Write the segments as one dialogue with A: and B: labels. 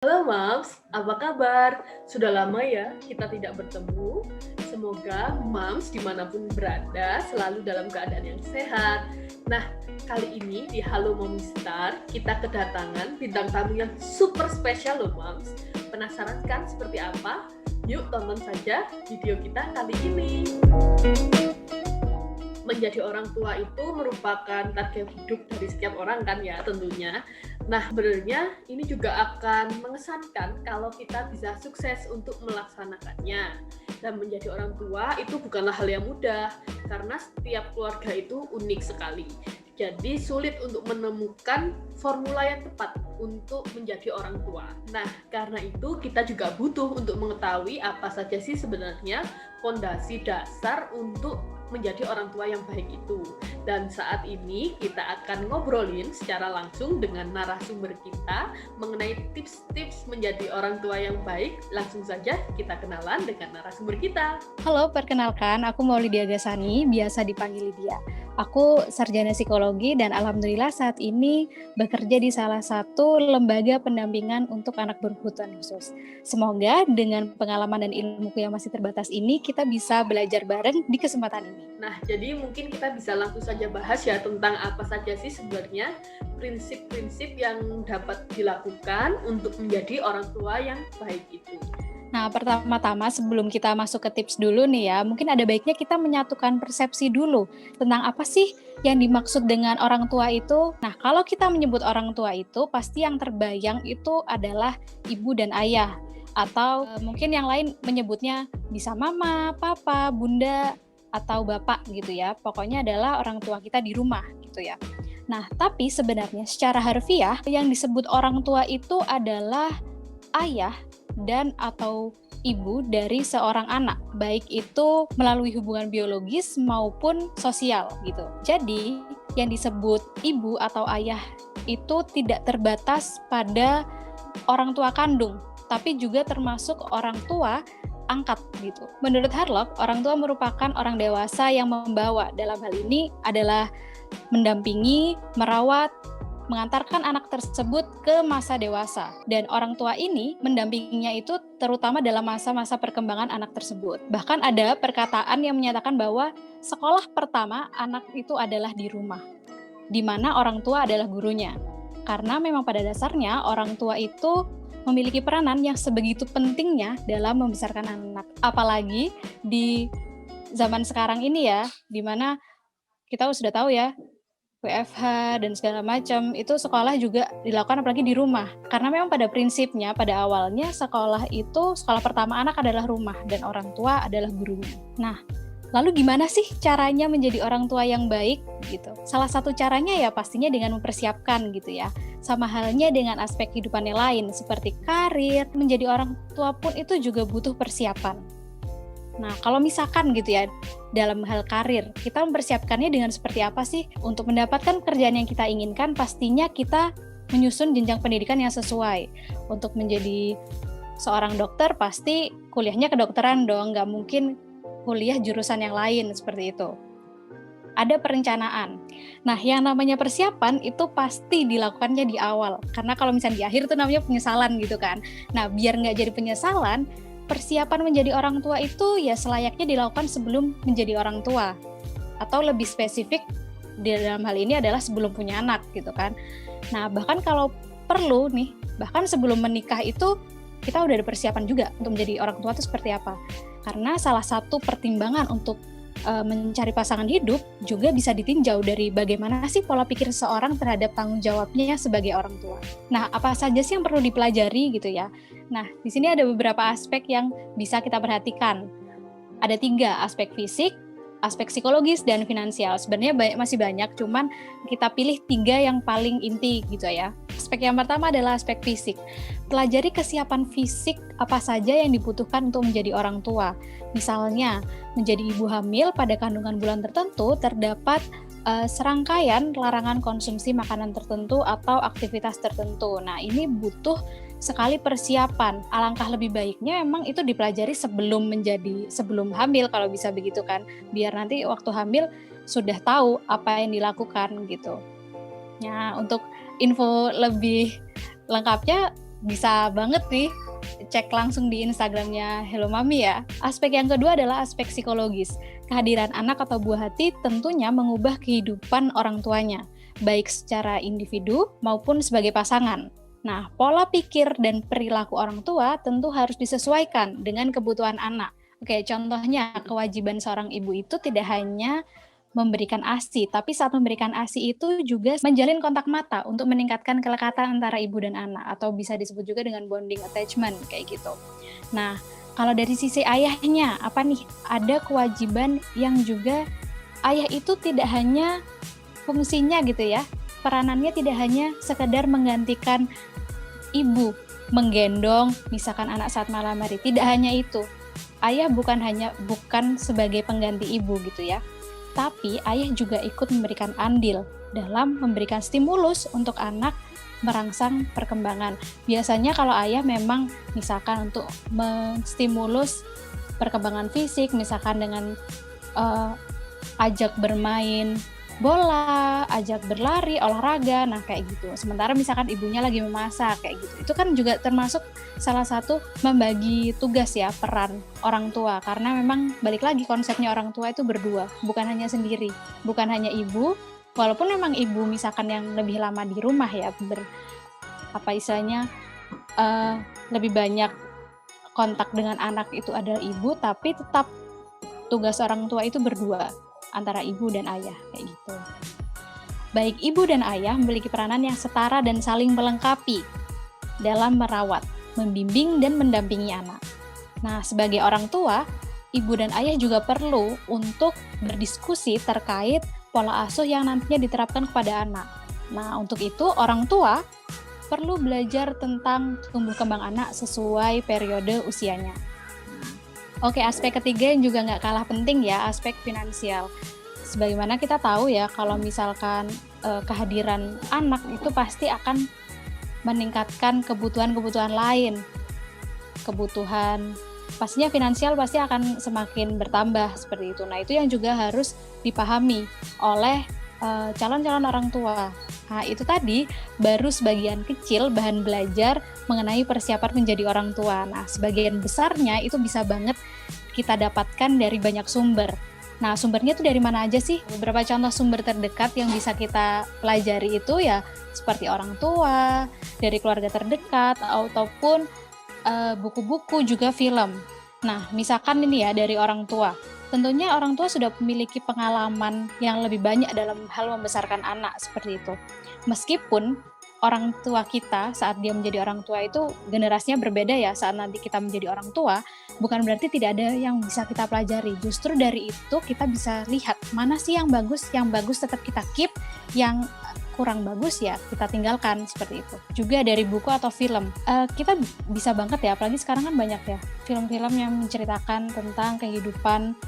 A: Halo Mams, apa kabar? Sudah lama ya kita tidak bertemu. Semoga Mams dimanapun berada selalu dalam keadaan yang sehat. Nah, kali ini di Halo Mommy Star kita kedatangan bintang tamu yang super spesial loh Mams. Penasaran kan seperti apa? Yuk tonton saja video kita kali ini. Menjadi orang tua itu merupakan target hidup dari setiap orang kan ya tentunya. Nah, sebenarnya ini juga akan mengesankan kalau kita bisa sukses untuk melaksanakannya. Dan menjadi orang tua itu bukanlah hal yang mudah, karena setiap keluarga itu unik sekali. Jadi sulit untuk menemukan formula yang tepat untuk menjadi orang tua. Nah, karena itu kita juga butuh untuk mengetahui apa saja sih sebenarnya fondasi dasar untuk menjadi orang tua yang baik itu. Dan saat ini kita akan ngobrolin secara langsung dengan narasumber kita mengenai tips-tips menjadi orang tua yang baik. Langsung saja kita kenalan dengan narasumber kita.
B: Halo, perkenalkan, aku Maulidia Gasani, biasa dipanggil Lydia. Aku sarjana psikologi dan alhamdulillah saat ini bekerja di salah satu lembaga pendampingan untuk anak berkebutuhan khusus. Semoga dengan pengalaman dan ilmuku yang masih terbatas ini, kita bisa belajar bareng di kesempatan ini.
A: Nah, jadi mungkin kita bisa langsung saja bahas ya tentang apa saja sih sebenarnya prinsip-prinsip yang dapat dilakukan untuk menjadi orang tua yang baik itu.
B: Nah, pertama-tama sebelum kita masuk ke tips dulu nih ya, mungkin ada baiknya kita menyatukan persepsi dulu tentang apa sih yang dimaksud dengan orang tua itu. Nah, kalau kita menyebut orang tua itu, pasti yang terbayang itu adalah ibu dan ayah. Atau mungkin yang lain menyebutnya bisa mama, papa, bunda, atau bapak gitu ya. Pokoknya adalah orang tua kita di rumah gitu ya. Nah, tapi sebenarnya secara harfiah yang disebut orang tua itu adalah ayah dan atau ibu dari seorang anak, baik itu melalui hubungan biologis maupun sosial gitu. Jadi, yang disebut ibu atau ayah itu tidak terbatas pada orang tua kandung, tapi juga termasuk orang tua angkat gitu. Menurut Harlock, orang tua merupakan orang dewasa yang membawa, dalam hal ini adalah mendampingi, merawat, mengantarkan anak tersebut ke masa dewasa. Dan orang tua ini mendampinginya itu terutama dalam masa-masa perkembangan anak tersebut. Bahkan ada perkataan yang menyatakan bahwa sekolah pertama anak itu adalah di rumah, di mana orang tua adalah gurunya. Karena memang pada dasarnya orang tua itu memiliki peranan yang sebegitu pentingnya dalam membesarkan anak. Apalagi di zaman sekarang ini ya, di mana kita sudah tahu ya, WFH dan segala macam, itu sekolah juga dilakukan apalagi di rumah. Karena memang pada prinsipnya, pada awalnya sekolah pertama anak adalah rumah dan orang tua adalah gurunya. Nah, lalu gimana sih caranya menjadi orang tua yang baik gitu? Salah satu caranya ya pastinya dengan mempersiapkan gitu ya. Sama halnya dengan aspek kehidupan yang lain seperti karir, menjadi orang tua pun itu juga butuh persiapan. Nah, kalau misalkan gitu ya, dalam hal karir, kita mempersiapkannya dengan seperti apa sih? Untuk mendapatkan pekerjaan yang kita inginkan, pastinya kita menyusun jenjang pendidikan yang sesuai. Untuk menjadi seorang dokter, pasti kuliahnya kedokteran dong, nggak mungkin kuliah jurusan yang lain, seperti itu. Ada perencanaan. Nah, yang namanya persiapan itu pasti dilakukannya di awal. Karena kalau misalnya di akhir itu namanya penyesalan gitu kan. Nah, biar nggak jadi penyesalan, persiapan menjadi orang tua itu ya selayaknya dilakukan sebelum menjadi orang tua. Atau lebih spesifik di dalam hal ini adalah sebelum punya anak gitu kan. Nah, bahkan kalau perlu nih, bahkan sebelum menikah itu kita udah ada persiapan juga untuk menjadi orang tua itu seperti apa. Karena salah satu pertimbangan untuk mencari pasangan hidup juga bisa ditinjau dari bagaimana sih pola pikir seseorang terhadap tanggung jawabnya sebagai orang tua. Nah, apa saja sih yang perlu dipelajari gitu ya? Nah, di sini ada beberapa aspek yang bisa kita perhatikan. Ada 3, aspek fisik, aspek psikologis, dan finansial. Sebenarnya masih banyak, cuman kita pilih 3 yang paling inti gitu ya. Aspek yang pertama adalah aspek fisik. Pelajari kesiapan fisik apa saja yang dibutuhkan untuk menjadi orang tua. Misalnya, menjadi ibu hamil pada kandungan bulan tertentu terdapat serangkaian larangan konsumsi makanan tertentu atau aktivitas tertentu. Nah, ini butuh sekali persiapan. Alangkah lebih baiknya memang itu dipelajari sebelum hamil kalau bisa begitu kan. Biar nanti waktu hamil sudah tahu apa yang dilakukan gitu. Nah, untuk info lebih lengkapnya bisa banget nih cek langsung di Instagramnya Hello Mami ya. Aspek yang kedua adalah aspek psikologis. Kehadiran anak atau buah hati tentunya mengubah kehidupan orang tuanya, baik secara individu maupun sebagai pasangan. Nah, pola pikir dan perilaku orang tua tentu harus disesuaikan dengan kebutuhan anak. Oke, contohnya kewajiban seorang ibu itu tidak hanya memberikan ASI, tapi saat memberikan ASI itu juga menjalin kontak mata untuk meningkatkan kelekatan antara ibu dan anak, atau bisa disebut juga dengan bonding attachment, kayak gitu. Nah, kalau dari sisi ayahnya, apa nih? Ada kewajiban yang juga ayah itu tidak hanya fungsinya gitu ya, peranannya tidak hanya sekedar menggantikan ibu, menggendong misalkan anak saat malam hari, tidak hanya itu. Ayah bukan sebagai pengganti ibu gitu ya, tapi ayah juga ikut memberikan andil dalam memberikan stimulus untuk anak merangsang perkembangan. Biasanya kalau ayah memang misalkan untuk menstimulus perkembangan fisik, misalkan dengan ajak bermain bola, ajak berlari, olahraga, nah kayak gitu. Sementara misalkan ibunya lagi memasak, kayak gitu. Itu kan juga termasuk salah satu membagi tugas ya, peran orang tua. Karena memang balik lagi konsepnya orang tua itu berdua, bukan hanya sendiri. Bukan hanya ibu, walaupun memang ibu misalkan yang lebih lama di rumah ya, lebih banyak kontak dengan anak itu adalah ibu, tapi tetap tugas orang tua itu berdua, antara ibu dan ayah, kayak gitu. Baik ibu dan ayah memiliki peranan yang setara dan saling melengkapi dalam merawat, membimbing, dan mendampingi anak. Nah, sebagai orang tua, ibu dan ayah juga perlu untuk berdiskusi terkait pola asuh yang nantinya diterapkan kepada anak. Nah, untuk itu orang tua perlu belajar tentang tumbuh kembang anak sesuai periode usianya. Oke, aspek ketiga yang juga nggak kalah penting ya, aspek finansial. Sebagaimana kita tahu ya, kalau misalkan kehadiran anak itu pasti akan meningkatkan kebutuhan-kebutuhan lain. Kebutuhan, pastinya finansial pasti akan semakin bertambah seperti itu. Nah, itu yang juga harus dipahami oleh calon-calon orang tua. Nah, itu tadi baru sebagian kecil bahan belajar mengenai persiapan menjadi orang tua. Nah, sebagian besarnya itu bisa banget kita dapatkan dari banyak sumber. Nah, sumbernya itu dari mana aja sih? Beberapa contoh sumber terdekat yang bisa kita pelajari itu ya seperti orang tua, dari keluarga terdekat, ataupun buku-buku, juga film. Nah, misalkan ini ya dari orang tua. Tentunya orang tua sudah memiliki pengalaman yang lebih banyak dalam hal membesarkan anak seperti itu. Meskipun orang tua kita saat dia menjadi orang tua itu generasinya berbeda ya, saat nanti kita menjadi orang tua, bukan berarti tidak ada yang bisa kita pelajari. Justru dari itu kita bisa lihat mana sih yang bagus tetap kita keep, yang kurang bagus ya kita tinggalkan, seperti itu. Juga dari buku atau film, kita bisa banget ya, apalagi sekarang kan banyak ya film-film yang menceritakan tentang kehidupan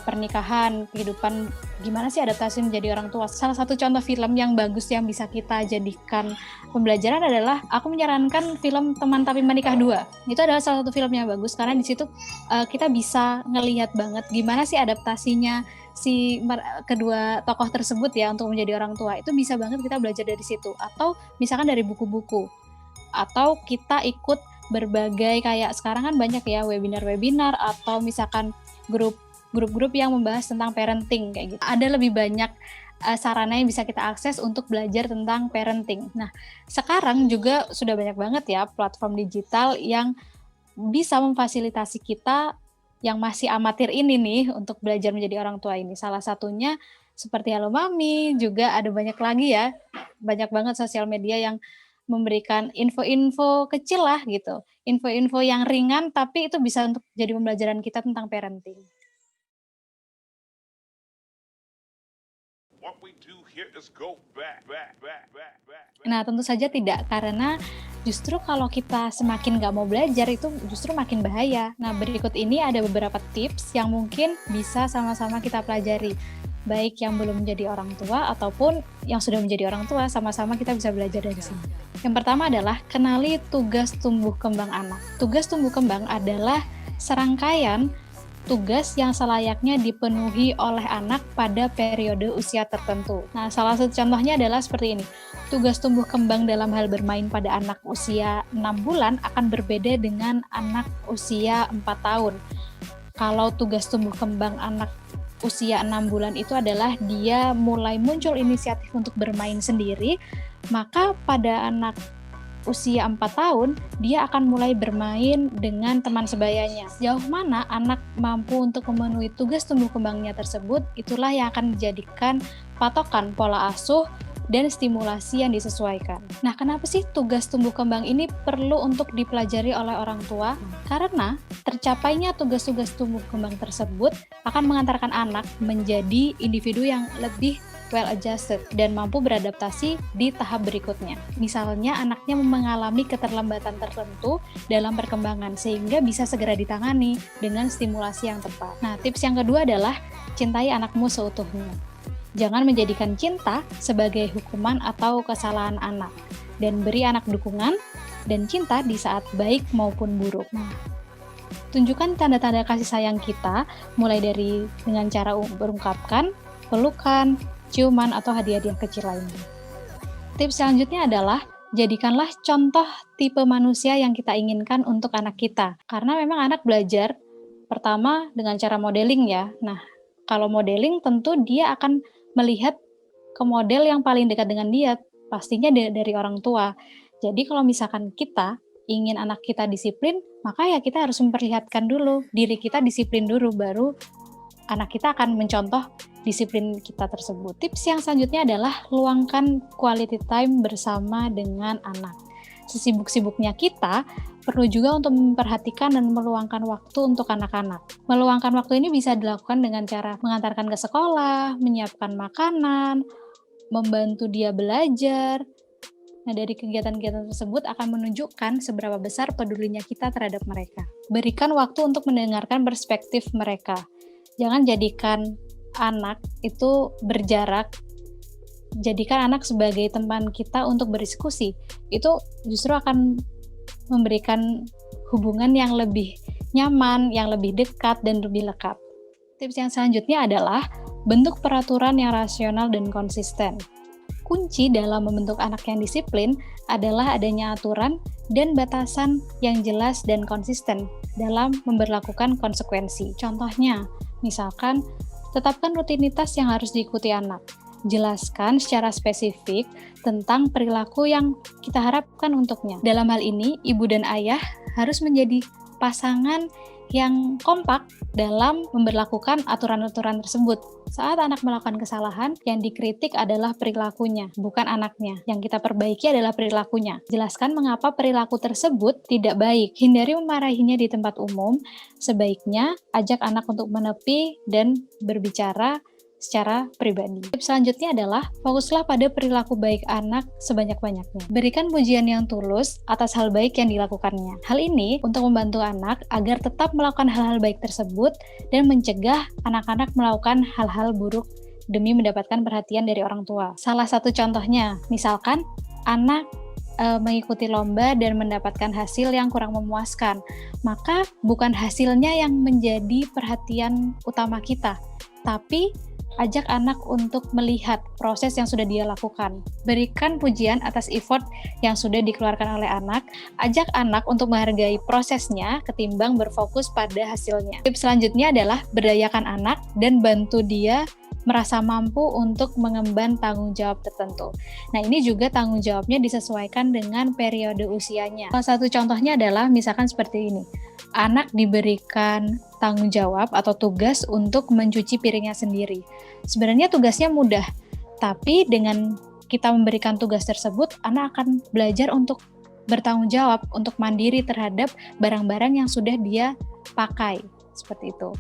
B: pernikahan, kehidupan gimana sih adaptasi menjadi orang tua. Salah satu contoh film yang bagus yang bisa kita jadikan pembelajaran adalah, aku menyarankan film Teman Tapi Menikah 2. Itu adalah salah satu film yang bagus karena di situ kita bisa ngelihat banget gimana sih adaptasinya kedua tokoh tersebut ya untuk menjadi orang tua. Itu bisa banget kita belajar dari situ, atau misalkan dari buku-buku, atau kita ikut berbagai, kayak sekarang kan banyak ya webinar-webinar, atau misalkan grup-grup yang membahas tentang parenting kayak gitu. Ada lebih banyak sarana yang bisa kita akses untuk belajar tentang parenting. Nah, sekarang juga sudah banyak banget ya platform digital yang bisa memfasilitasi kita yang masih amatir ini nih untuk belajar menjadi orang tua ini. Salah satunya seperti Halo Mami, juga ada banyak lagi ya. Banyak banget sosial media yang memberikan info-info kecil lah gitu. Info-info yang ringan tapi itu bisa untuk jadi pembelajaran kita tentang parenting. Nah, tentu saja tidak, karena justru kalau kita semakin nggak mau belajar itu justru makin bahaya. Nah, berikut ini ada beberapa tips yang mungkin bisa sama-sama kita pelajari. Baik yang belum menjadi orang tua ataupun yang sudah menjadi orang tua, sama-sama kita bisa belajar dari sini. Yang pertama adalah kenali tugas tumbuh kembang anak. Tugas tumbuh kembang adalah serangkaian tugas yang selayaknya dipenuhi oleh anak pada periode usia tertentu. Nah, salah satu contohnya adalah seperti ini. Tugas tumbuh kembang dalam hal bermain pada anak usia 6 bulan akan berbeda dengan anak usia 4 tahun. Kalau tugas tumbuh kembang anak usia 6 bulan itu adalah dia mulai muncul inisiatif untuk bermain sendiri, maka pada anak usia 4 tahun, dia akan mulai bermain dengan teman sebayanya. Sejauh mana anak mampu untuk memenuhi tugas tumbuh kembangnya tersebut, itulah yang akan dijadikan patokan pola asuh dan stimulasi yang disesuaikan. Nah, kenapa sih tugas tumbuh kembang ini perlu untuk dipelajari oleh orang tua? Karena tercapainya tugas-tugas tumbuh kembang tersebut akan mengantarkan anak menjadi individu yang lebih well adjusted dan mampu beradaptasi di tahap berikutnya. Misalnya anaknya mengalami keterlambatan tertentu dalam perkembangan sehingga bisa segera ditangani dengan stimulasi yang tepat. Nah, tips yang kedua adalah cintai anakmu seutuhnya. Jangan menjadikan cinta sebagai hukuman atau kesalahan anak dan beri anak dukungan dan cinta di saat baik maupun buruk. Nah, tunjukkan tanda-tanda kasih sayang kita mulai dari dengan cara berungkapkan, pelukan, ciuman, atau hadiah-hadiah kecil lainnya. Tips selanjutnya adalah jadikanlah contoh tipe manusia yang kita inginkan untuk anak kita. Karena memang anak belajar pertama dengan cara modeling ya. Nah, kalau modeling tentu dia akan melihat ke model yang paling dekat dengan dia, pastinya dari orang tua. Jadi kalau misalkan kita ingin anak kita disiplin, maka ya kita harus memperlihatkan dulu diri kita disiplin dulu, baru anak kita akan mencontoh disiplin kita tersebut. Tips yang selanjutnya adalah luangkan quality time bersama dengan anak. Sesibuk-sibuknya kita, perlu juga untuk memperhatikan dan meluangkan waktu untuk anak-anak. Meluangkan waktu ini bisa dilakukan dengan cara mengantarkan ke sekolah, menyiapkan makanan, membantu dia belajar. Nah, dari kegiatan-kegiatan tersebut akan menunjukkan seberapa besar pedulinya kita terhadap mereka. Berikan waktu untuk mendengarkan perspektif mereka. Jangan jadikan anak itu berjarak, jadikan anak sebagai teman kita untuk berdiskusi. Itu justru akan memberikan hubungan yang lebih nyaman, yang lebih dekat, dan lebih lekat. Tips yang selanjutnya adalah bentuk peraturan yang rasional dan konsisten. Kunci dalam membentuk anak yang disiplin adalah adanya aturan dan batasan yang jelas dan konsisten dalam memberlakukan konsekuensi. Contohnya, misalkan, tetapkan rutinitas yang harus diikuti anak. Jelaskan secara spesifik tentang perilaku yang kita harapkan untuknya. Dalam hal ini, ibu dan ayah harus menjadi pasangan yang kompak dalam memberlakukan aturan-aturan tersebut. Saat anak melakukan kesalahan, yang dikritik adalah perilakunya, bukan anaknya. Yang kita perbaiki adalah perilakunya. Jelaskan mengapa perilaku tersebut tidak baik. Hindari memarahinya di tempat umum. Sebaiknya ajak anak untuk menepi dan berbicara secara pribadi. Tips selanjutnya adalah fokuslah pada perilaku baik anak sebanyak-banyaknya. Berikan pujian yang tulus atas hal baik yang dilakukannya. Hal ini untuk membantu anak agar tetap melakukan hal-hal baik tersebut dan mencegah anak-anak melakukan hal-hal buruk demi mendapatkan perhatian dari orang tua. Salah satu contohnya, misalkan anak mengikuti lomba dan mendapatkan hasil yang kurang memuaskan, maka bukan hasilnya yang menjadi perhatian utama kita, tapi ajak anak untuk melihat proses yang sudah dia lakukan. Berikan pujian atas effort yang sudah dikeluarkan oleh anak. Ajak anak untuk menghargai prosesnya ketimbang berfokus pada hasilnya. Tips selanjutnya adalah berdayakan anak dan bantu dia merasa mampu untuk mengemban tanggung jawab tertentu. Nah, ini juga tanggung jawabnya disesuaikan dengan periode usianya. Salah satu contohnya adalah misalkan seperti ini. Anak diberikan tanggung jawab atau tugas untuk mencuci piringnya sendiri. Sebenarnya tugasnya mudah, tapi dengan kita memberikan tugas tersebut, anak akan belajar untuk bertanggung jawab, untuk mandiri terhadap barang-barang yang sudah dia pakai, seperti itu.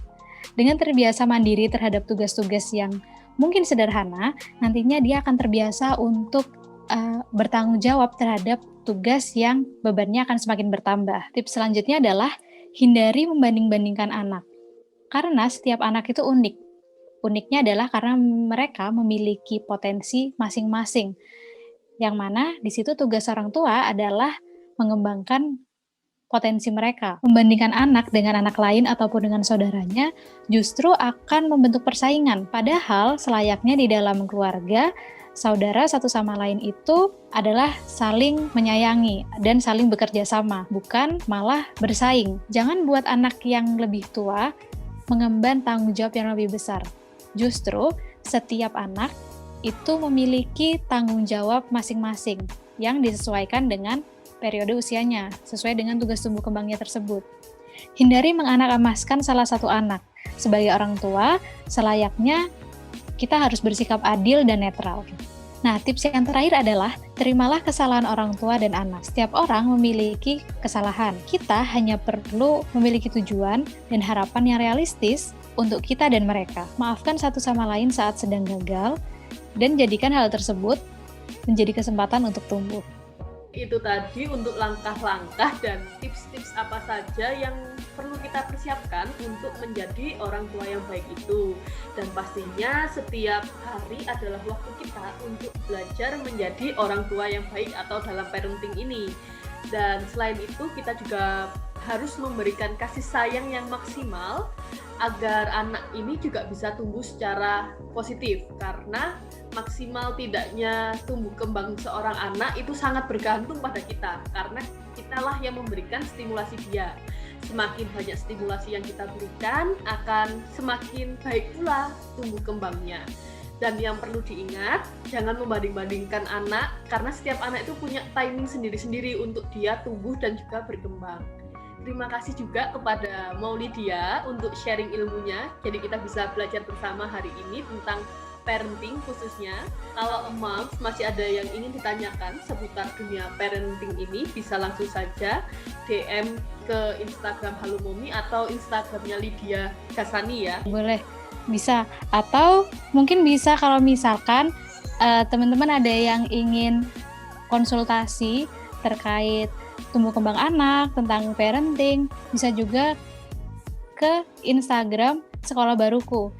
B: Dengan terbiasa mandiri terhadap tugas-tugas yang mungkin sederhana, nantinya dia akan terbiasa untuk bertanggung jawab terhadap tugas yang bebannya akan semakin bertambah. Tips selanjutnya adalah hindari membanding-bandingkan anak. Karena setiap anak itu unik. Uniknya adalah karena mereka memiliki potensi masing-masing. Yang mana di situ tugas orang tua adalah mengembangkan potensi mereka. Membandingkan anak dengan anak lain ataupun dengan saudaranya justru akan membentuk persaingan. Padahal selayaknya di dalam keluarga, saudara satu sama lain itu adalah saling menyayangi dan saling bekerja sama, bukan malah bersaing. Jangan buat anak yang lebih tua mengemban tanggung jawab yang lebih besar. Justru setiap anak itu memiliki tanggung jawab masing-masing yang disesuaikan dengan periode usianya, sesuai dengan tugas tumbuh kembangnya tersebut. Hindari menganak-emaskan salah satu anak. Sebagai orang tua, selayaknya kita harus bersikap adil dan netral. Nah, tips yang terakhir adalah terimalah kesalahan orang tua dan anak. Setiap orang memiliki kesalahan. Kita hanya perlu memiliki tujuan dan harapan yang realistis untuk kita dan mereka. Maafkan satu sama lain saat sedang gagal, dan jadikan hal tersebut menjadi kesempatan untuk tumbuh.
A: Itu tadi untuk langkah-langkah dan tips-tips apa saja yang perlu kita persiapkan untuk menjadi orang tua yang baik itu. Dan pastinya setiap hari adalah waktu kita untuk belajar menjadi orang tua yang baik atau dalam parenting ini. Dan selain itu kita juga harus memberikan kasih sayang yang maksimal agar anak ini juga bisa tumbuh secara positif, karena maksimal tidaknya tumbuh kembang seorang anak itu sangat bergantung pada kita, karena kitalah yang memberikan stimulasi dia. Semakin banyak stimulasi yang kita berikan, akan semakin baik pula tumbuh kembangnya. Dan yang perlu diingat, jangan membanding-bandingkan anak, karena setiap anak itu punya timing sendiri-sendiri untuk dia tumbuh dan juga berkembang. Terima kasih juga kepada Maulidia untuk sharing ilmunya. Jadi kita bisa belajar bersama hari ini tentang parenting khususnya. Kalau moms masih ada yang ingin ditanyakan seputar dunia parenting ini, bisa langsung saja DM ke Instagram Halo Momi atau Instagramnya Lydia Kasani ya.
B: Boleh, bisa. Atau mungkin bisa kalau misalkan teman-teman ada yang ingin konsultasi terkait tumbuh kembang anak, tentang parenting, bisa juga ke Instagram Sekolah Baruku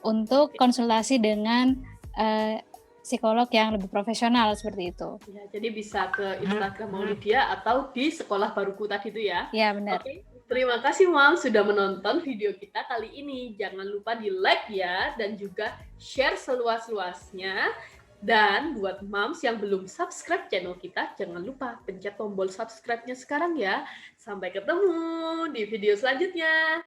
B: untuk konsultasi dengan psikolog yang lebih profesional seperti itu.
A: Ya, jadi bisa ke Instagram Maulidia atau di Sekolah Baruku tadi itu ya.
B: Ya, benar.
A: Oke, terima kasih Mam sudah menonton video kita kali ini. Jangan lupa di like ya, dan juga share seluas-luasnya. Dan buat moms yang belum subscribe channel kita, jangan lupa pencet tombol subscribe-nya sekarang ya. Sampai ketemu di video selanjutnya.